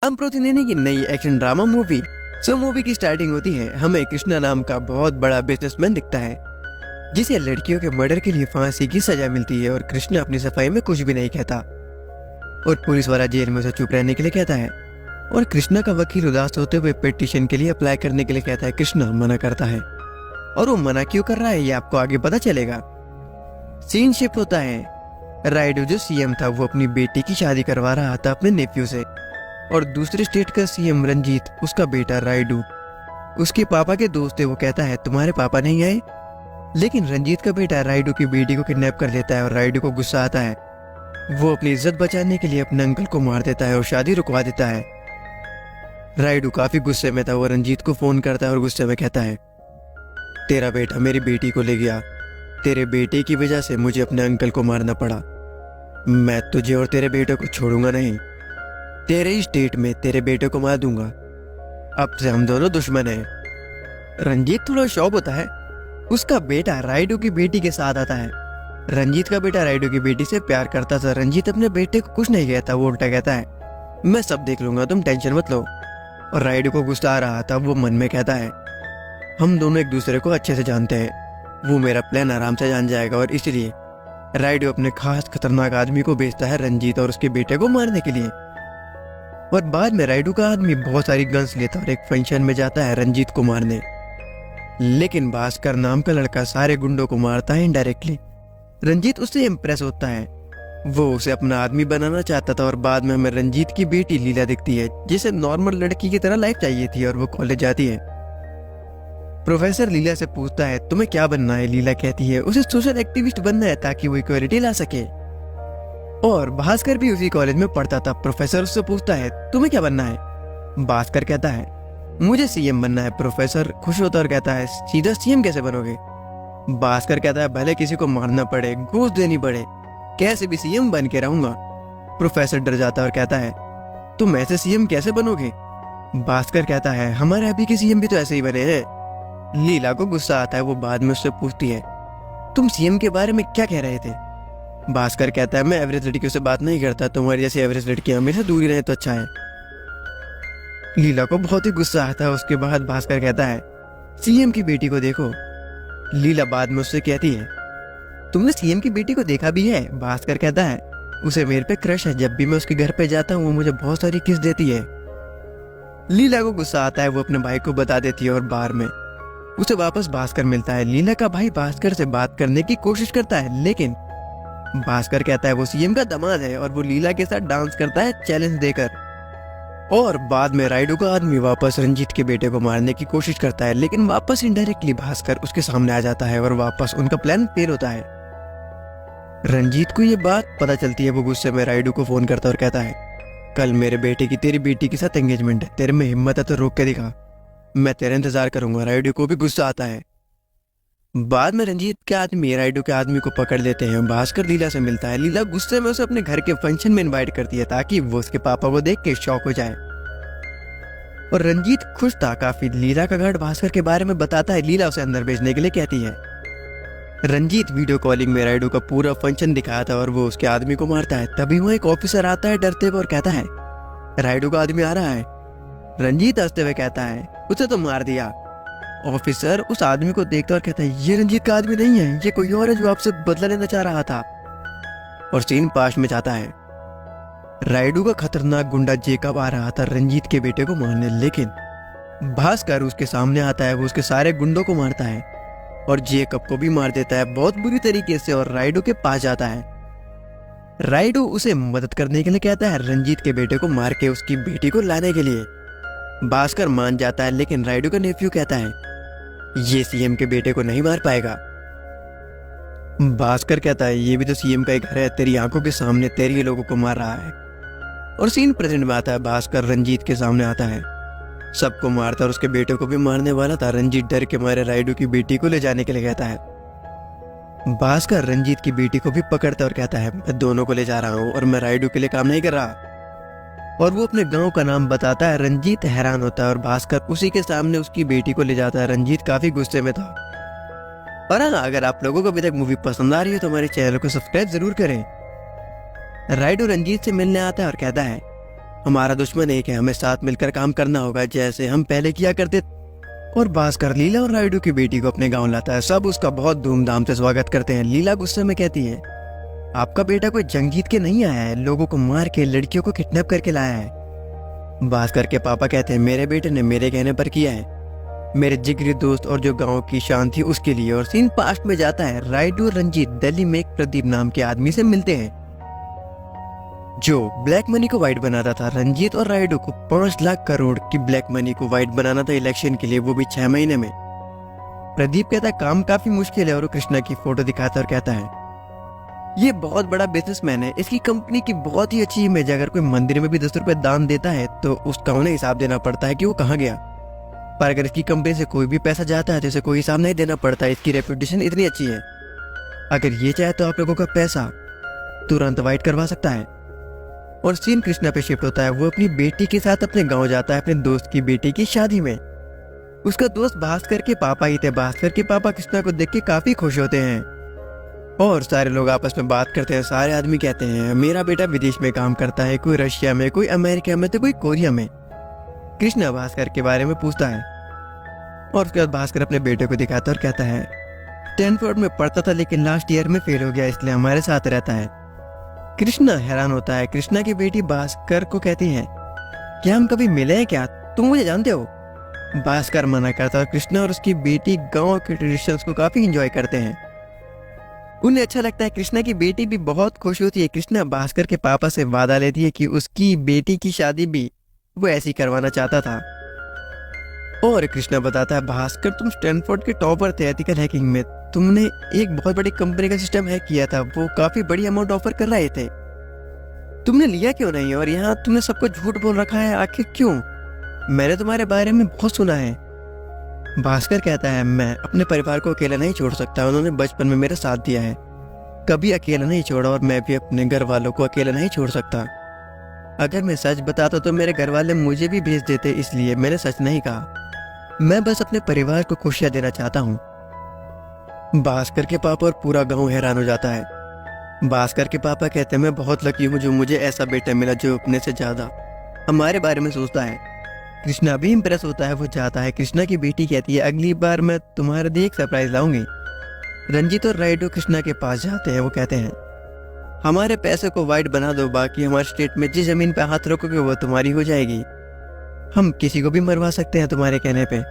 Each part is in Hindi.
अम्प्रोथी नैनी की नई एक्शन ड्रामा मूवी। मूवी की स्टार्टिंग होती है, हमें कृष्णा नाम का बहुत बड़ा बिजनेसमैन दिखता है जिसे लड़कियों के मर्डर के लिए फांसी की सजा मिलती है। और कृष्णा अपनी सफाई में कुछ भी नहीं कहता और पुलिस वाला जेल में उसे चुप रहने के लिए कहता है। और कृष्णा का वकील उदास होते हुए पिटीशन के लिए अप्लाई करने के लिए कहता है। कृष्णा मना करता है और वो मना क्यों कर रहा है ये आपको आगे पता चलेगा। सीन शिफ्ट होता है। राइडू जो सीएम था वो अपनी बेटी की शादी करवा रहा था अपने नेफ्यू से, और दूसरे स्टेट का सीएम रंजीत, उसका बेटा राइडू उसके पापा के दोस्त है। वो कहता है तुम्हारे पापा नहीं आए, लेकिन रंजीत का बेटा राइडू की बेटी को किडनैप कर लेता है और राइडू को गुस्सा आता है। वो अपनी इज्जत बचाने के लिए अपने अंकल को मार देता है और शादी रुकवा देता है। राइडू काफी गुस्से में था। वो रंजीत को फोन करता है और गुस्से में कहता है तेरा बेटा मेरी बेटी को ले गया, तेरे बेटे की वजह से मुझे अपने अंकल को मारना पड़ा। मैं तुझे और तेरे बेटे को छोड़ूंगा नहीं, तेरे ही स्टेट में तेरे बेटे को मार दूंगा। अब से हम दोनों दुश्मन हैं। रंजीत थोड़ा शॉक होता है। उसका बेटा राइडू की बेटी के साथ आता है। रंजीत का बेटा राइडू की बेटी से प्यार करता था। रंजीत अपने बेटे को कुछ नहीं कहता, वो उल्टा कहता है मैं सब देख लूंगा, तुम टेंशन मत लो। और राइडू को गुस्सा आ रहा था। वो मन में कहता है हम दोनों एक दूसरे को अच्छे से जानते हैं, वो मेरा प्लान आराम से जान जाएगा। और इसलिए राइडू अपने खास खतरनाक आदमी को भेजता है रंजीत और उसके बेटे को मारने के लिए। और बाद में राइडू का आदमी बहुत सारी गन्स लेता और एक फंक्शन में जाता है रंजीत को मारने, लेकिन भास्कर नाम का लड़का सारे गुंडों को मारता है इनडायरेक्टली। रंजीत उससे इम्प्रेस होता है, वो उसे अपना आदमी बनाना चाहता था। और बाद में हमें रंजीत की बेटी लीला दिखती है जिसे नॉर्मल लड़की की तरह लाइफ चाहिए थी और वो कॉलेज जाती है। प्रोफेसर लीला से पूछता है तुम्हें क्या बनना है। लीला कहती है उसे सोशल एक्टिविस्ट बनना है ताकि वो इक्वालिटी ला सके। और भास्कर भी उसी कॉलेज में पढ़ता था। प्रोफेसर उससे पूछता है तुम्हें क्या बनना है। भास्कर कहता है मुझे सीएम बनना है। प्रोफेसर खुश होता और कहता है सीधा सीएम कैसे बनोगे। भास्कर कहता है भले किसी को मारना पड़े, घूस देनी पड़े, कैसे भी सीएम बन के रहूंगा। प्रोफेसर डर जाता है और कहता है तुम ऐसे सीएम कैसे बनोगे। भास्कर कहता है हमारे अभी के सीएम भी तो ऐसे ही बने हैं। लीला को गुस्सा आता है। वो बाद में उससे पूछती है तुम सीएम के बारे में क्या कह रहे थे। भास्कर कहता है मैं एवरेज लड़कियों से बात नहीं करता, तुम्हारी जैसी एवरेज लड़कियां मेरे से दूर ही रहे तो अच्छा है। लीला को बहुत ही गुस्सा आता है। उसके बाद भास्कर कहता है सीएम की बेटी को देखो। लीला बाद में उससे कहती है तुमने सीएम की बेटी को देखा भी है। भास्कर कहता है उसे मेरे पे क्रश है, जब भी मैं उसके घर पे जाता हूँ वो मुझे बहुत सारी किस देती है। लीला को गुस्सा आता है। वो अपने भाई को बता देती है और बार में उसे वापस भास्कर मिलता है। लीला का भाई भास्कर से बात करने की कोशिश करता है, लेकिन भास्कर कहता है वो सीएम का दामाद है और वो लीला के साथ डांस करता है चैलेंज देकर। और बाद में राइडू का आदमी वापस रंजीत के बेटे को मारने की कोशिश करता है, लेकिन वापस इनडायरेक्टली भास्कर उसके सामने आ जाता है और वापस उनका प्लान फेल होता है। रंजीत को ये बात पता चलती है। वो गुस्से में राइडू को फोन करता और कहता है कल मेरे बेटे की तेरी बेटी के साथ एंगेजमेंट है, तेरे में हिम्मत है तो रोक के दिखा, मैं तेरा इंतजार करूंगा। राइडू को भी गुस्सा आता है। बाद में रंजीत के आदमी राइडू के आदमी को पकड़ लेते हैं। भास्कर लीला से मिलता है। लीला गुस्से में उसे अपने घर के फंक्शन में इनवाइट करती है ताकि वो उसके पापा को देख के शॉक हो जाए। और रंजीत खुश था काफी। लीला का गार्ड भास्कर के बारे में बताता है। लीला उसे अंदर भेजने के लिए कहती है। रंजीत वीडियो कॉलिंग में राइडू का पूरा फंक्शन दिखाता है और वो उसके आदमी को मारता है। तभी वो एक ऑफिसर आता है डरते हुए और कहता है राइडू का आदमी आ रहा है। रंजीत हंसते हुए कहता है उसे तो मार दिया। ऑफिसर उस आदमी को देखता और कहता है ये रंजीत का आदमी नहीं है, ये कोई और है जो आपसे बदला लेना चाह रहा था। और सीन पास में जाता है। राइडू का खतरनाक गुंडा जेकब आ रहा था रंजीत के बेटे को मारने, लेकिन भास्कर उसके सामने आता है। वो उसके सारे गुंडों को मारता है और जेकब को भी मार देता है बहुत बुरी तरीके से। और राइडू के पास जाता है। राइडू उसे मदद करने के लिए कहता है रंजीत के बेटे को मार के उसकी बेटी को लाने के लिए। भास्कर मान जाता है, लेकिन राइडू का नेफ्यू कहता है ये सीएम के बेटे को नहीं मार पाएगा। भास्कर कहता है ये भी तो सीएम का ही घर है, तेरी आंखों के सामने तेरे लोगों को मार रहा है। और सीन प्रेजेंट में आता है। भास्कर रंजीत के सामने आता है, सबको मारता और उसके बेटे को भी मारने वाला था। रंजीत डर के मारे राइडू की बेटी को ले जाने के लिए कहता है। भास्कर रंजीत की बेटी को भी पकड़ता और कहता है मैं दोनों को ले जा रहा हूँ और मैं राइडू के लिए काम नहीं कर रहा। और वो अपने गांव का नाम बताता है। रंजीत हैरान होता है और भास्कर उसी के सामने उसकी बेटी को ले जाता है। रंजीत काफी गुस्से में था। और हाँ, अगर आप लोगों को अभी तक मूवी पसंद आ रही है तो हमारे चैनल को सब्सक्राइब जरूर करें। राइडू रंजीत से मिलने आता है और कहता है हमारा दुश्मन एक है, हमें साथ मिलकर काम करना होगा जैसे हम पहले किया करते। और भास्कर लीला और रायडू की बेटी को अपने गांव लाता है। सब उसका बहुत धूमधाम से स्वागत करते हैं। लीला गुस्से में कहती है, आपका बेटा कोई जंग जीत के नहीं आया है, लोगों को मार के लड़कियों को किडनैप करके लाया है। भास्कर के पापा कहते हैं, मेरे बेटे ने मेरे कहने पर किया है, मेरे जिगरी दोस्त और जो गांव की शान थी उसके लिए। और सीन पास्ट में जाता है। रायडू और रंजीत दिल्ली में एक प्रदीप नाम के आदमी से मिलते हैं जो ब्लैक मनी को व्हाइट बनाता था। रंजीत और रायडू को 5 लाख करोड़ की ब्लैक मनी को व्हाइट बनाना था इलेक्शन के लिए, वो भी 6 महीने में। प्रदीप कहता है काम काफी मुश्किल है और वो कृष्णा की फोटो दिखाता और कहता है, ये बहुत बड़ा बिजनेसमैन है, इसकी कंपनी की बहुत ही अच्छी इमेज है। अगर कोई मंदिर में भी 10 रुपए दान देता है तो उसका उन्हें हिसाब देना पड़ता है कि वो कहाँ गया। पर अगर इसकी कंपनी से कोई भी पैसा जाता है तो इसे कोई हिसाब नहीं देना पड़ता। इसकी रेपुटेशन इतनी अच्छी है, अगर ये चाहे तो आप लोगों का पैसा तुरंत व्हाइट करवा सकता है। और सीन कृष्णा पे शिफ्ट होता है। वो अपनी बेटी के साथ अपने गांव जाता है अपने दोस्त की बेटी की शादी में। उसका दोस्त भास्कर के पापा ही थे। भास्कर के पापा कृष्णा को देख के काफी खुश होते हैं और सारे लोग आपस में बात करते हैं। सारे आदमी कहते हैं, मेरा बेटा विदेश में काम करता है, कोई रशिया में, कोई अमेरिका में, तो कोई कोरिया में। कृष्णा भास्कर के बारे में पूछता है और उसके बाद भास्कर अपने बेटे को दिखाता और कहता है, स्टैनफोर्ड में पढ़ता था लेकिन लास्ट ईयर में फेल हो गया, इसलिए हमारे साथ रहता है। कृष्णा हैरान होता है। कृष्णा की बेटी भास्कर को कहती है, क्या हम कभी मिले हैं क्या, तुम मुझे जानते हो? भास्कर मना करता है। कृष्णा और उसकी बेटी गांव के ट्रेडिशंस को काफी एंजॉय करते हैं, उन्हें अच्छा लगता है। कृष्णा की बेटी भी बहुत खुश होती है। कृष्णा भास्कर के पापा से वादा लेती है कि उसकी बेटी की शादी भी वो ऐसी करवाना चाहता था। और कृष्णा बताता है, भास्कर तुम स्टैनफोर्ड के टॉपर थे एथिकल हैकिंग में, तुमने एक बहुत बड़ी कंपनी का सिस्टम हैक किया था, वो काफी बड़ी अमाउंट ऑफर कर रहे थे, तुमने लिया क्यों नहीं? और यहाँ तुमने सबको झूठ बोल रखा है, आखिर क्यों? मैंने तुम्हारे बारे में बहुत सुना है। भास्कर कहता है, मैं अपने परिवार को अकेला नहीं छोड़ सकता, उन्होंने बचपन में मेरा साथ दिया है, कभी अकेला नहीं छोड़ा, और मैं भी अपने घर वालों को अकेला नहीं छोड़ सकता। अगर मैं सच बताता तो मेरे घर वाले मुझे भी भेज देते, इसलिए मैंने सच नहीं कहा। मैं बस अपने परिवार को खुशियां देना चाहता हूँ। भास्कर के पापा और पूरा गांव हैरान हो जाता है। भास्कर के पापा कहते हैं, मैं बहुत लकी हूँ जो मुझे ऐसा बेटा मिला जो अपने से ज्यादा हमारे बारे में सोचता है। कृष्णा भी इम्प्रेस होता है, वो चाहता है। कृष्णा की बेटी कहती है, अगली बार मैं तुम्हारे लिए एक सरप्राइज लाऊंगी। रंजीत और रायडू कृष्णा के पास जाते हैं। वो कहते हैं, हमारे पैसे को वाइट बना दो, बाकी हमारे स्टेट में जिस जमीन पे हाथ रखोगे वो तुम्हारी हो जाएगी, हम किसी को भी मरवा सकते हैं तुम्हारे कहने पे।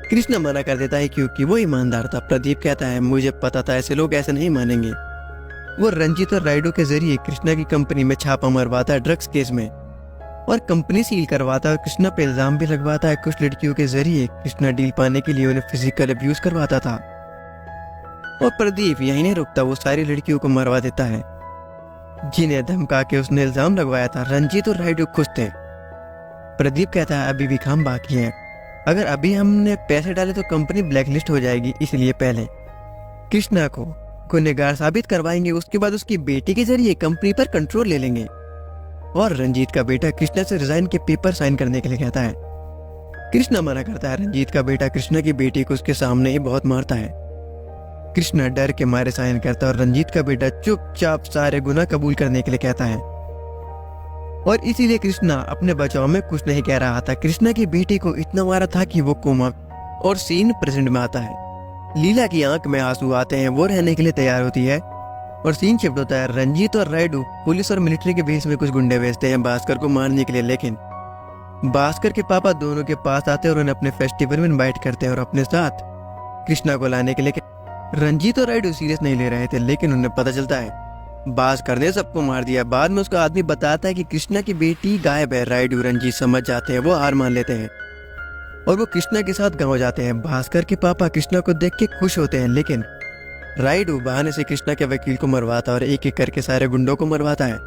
कृष्णा मना कर देता है क्योंकि वो ईमानदार था। प्रदीप कहता है, मुझे पता था ऐसे लोग ऐसे नहीं मानेंगे। वो रंजीत और रायडू के जरिए कृष्णा की कंपनी में छापा मरवाता है ड्रग्स केस में, और कंपनी सील करवाता है। कृष्णा पे इल्जाम भी लगवाता है। कुछ लड़कियों के जरिए कृष्णा डील पाने के लिए उन्हें फिजिकल अब्यूज करवाता था। और प्रदीप यही नहीं रुकता, वो सारी लड़कियों को मरवा देता है जिन्हें धमका के उसने इल्जाम लगवाया था। रंजीत और रायडू खुश थे। प्रदीप कहता है, अभी भी काम बाकी है, अगर अभी हमने पैसे डाले तो कंपनी ब्लैकलिस्ट हो जाएगी, इसलिए पहले कृष्णा को गुनहगार साबित करवाएंगे, उसके बाद उसकी बेटी के जरिए कंपनी पर कंट्रोल ले लेंगे। और रंजीत का बेटा कृष्णा से रिजाइन के पेपर साइन करने के लिए कहता है। कृष्णा मना करता है। रंजीत का बेटा कृष्णा की बेटी को उसके सामने ही बहुत मारता है। कृष्णा डर के मारे साइन करता है और रंजीत का बेटा चुपचाप सारे गुनाह कबूल करने के लिए कहता है। और इसीलिए कृष्णा अपने बचाव में कुछ नहीं कह रहा था। कृष्णा की बेटी को इतना मारा था कि वो कोमा। और सीन प्रेजेंट में आता है। लीला की आंख में आंसू आते हैं, वो रहने के लिए तैयार होती है। और सीन शिफ्ट होता है। रंजीत और रायडू पुलिस और मिलिट्री के भेष में कुछ गुंडे भेजते हैं भास्कर को मारने के लिए, लेकिन भास्कर के पापा दोनों के पास आते हैं और उन्हें अपने फेस्टिवल में इनवाइट करते हैं और अपने साथ कृष्णा को लाने के लिए। रंजीत और रायडू सीरियस नहीं ले रहे थे, लेकिन उन्हें पता चलता है भास्कर ने सबको मार दिया। बाद में उसका आदमी बताता है कि कृष्णा की बेटी गायब है। रायडू रंजीत समझ जाते हैं, वो हार मान लेते हैं और वो कृष्णा के साथ गांव जाते हैं। भास्कर के पापा कृष्णा को देख के खुश होते हैं, लेकिन रायडू बहाने से कृष्णा के वकील को मरवाता है और एक एक करके सारे गुंडों को मरवाता है।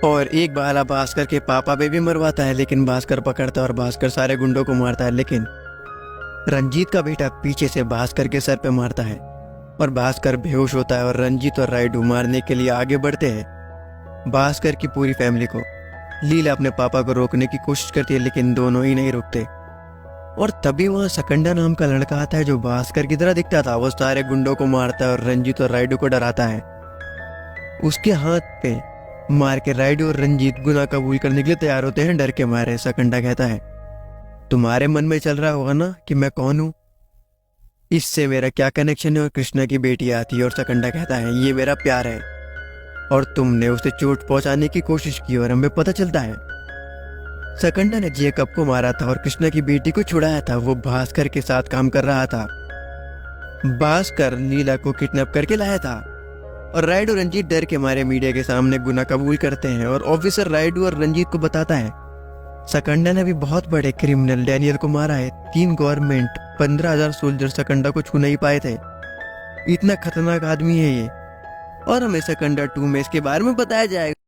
और एक बाला भास्कर के पापा पे भी मरवाता है, लेकिन भास्कर पकड़ता है और भास्कर सारे गुंडों को मारता है। लेकिन रंजीत का बेटा पीछे से भास्कर के सर पे मारता है और भास्कर बेहोश होता है और रंजीत और रायडू मारने के लिए आगे बढ़ते हैं भास्कर की पूरी फैमिली को। लीला अपने पापा को रोकने की कोशिश करती है, लेकिन दोनों ही नहीं रुकते। और तभी वहाँ सकंडा नाम का लड़का आता है जो भास्कर की तरह दिखता था। वो सारे गुंडों को मारता है और रंजीत और रायडू को डराता है। उसके हाथ पे मार के राइडू और रंजीत गुनाह कबूल करने के लिए तैयार होते हैं डर के मारे। सकंडा कहता है, तुम्हारे मन में चल रहा होगा ना कि मैं कौन हूं, इससे मेरा क्या कनेक्शन है। और कृष्णा की बेटी आती है और सकंडा कहता है, ये मेरा प्यार है और तुमने उसे चोट पहुंचाने की कोशिश की और हमें पता चलता है सकंडा ने जेकब को मारा था और कृष्णा की बेटी को छुड़ाया था। वो भास्कर के साथ काम कर रहा था। भास्कर नीला को किडनैप करके लाया था और राइडू और रंजीत डर के मारे मीडिया के सामने गुनाह कबूल करते हैं और ऑफिसर राइडू और रंजीत को बताता है सकंडा ने भी बहुत बड़े क्रिमिनल डैनियल को मारा है। 3 गवर्नमेंट 15,000 सोल्जर सकंडा को छू नहीं पाए थे। इतना खतरनाक आदमी है ये। और हमें सकंडा 2 में इसके बारे में बताया जाएगा।